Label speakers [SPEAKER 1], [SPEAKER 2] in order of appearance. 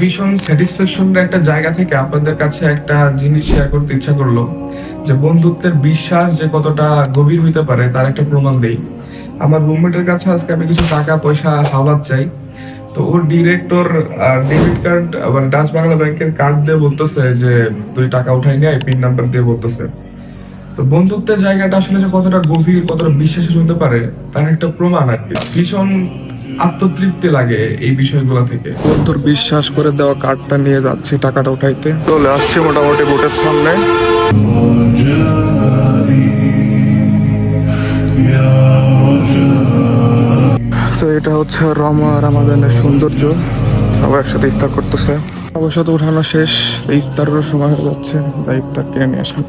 [SPEAKER 1] ভীষণ স্যাটিসফ্যাকশনের একটা জায়গা থেকে আপনাদের কাছে একটা জিনিস শেয়ার করতে ইচ্ছা করলো, যে বন্ধুত্বের বিশ্বাস যে কতটা গভীর হইতে পারে তার একটা প্রমাণ দেই। আমার রুমমেটের কাছে আজকে আমি কিছু টাকা পয়সা হাওলাত চাই, তো ওর ডিরেক্টর ডেবিট কার্ড মানে ডাচ বাংলা ব্যাংকের কার্ড দিয়ে বলতেছে যে তুই টাকা উঠাই নিয়ে পিন নাম্বার দিয়ে বলতেছে। তো বন্ধুত্বের জায়গাটা আসলে যে কতটা গভীর, কতটা বিশ্বাসী হতে পারে তার একটা প্রমাণ আর কি। ভীষণ আত্মতৃপ্তি লাগে এই বিষয়গুলো থেকে। বন্ধুর বিশ্বাস করে দেওয়া কার্ডটা নিয়ে যাচ্ছি টাকাটা উঠাইতে, চলে আসছি মোটামুটি বোটের সামনে। তো এটা হচ্ছে রামাদানের সৌন্দর্য, সবাই একসাথে ইফতার করতেছে। অবশ্য তো উঠানো শেষ, ইফতারের সময় হয়ে যাচ্ছে, তাই ইফতার কিনে নিয়ে আসি।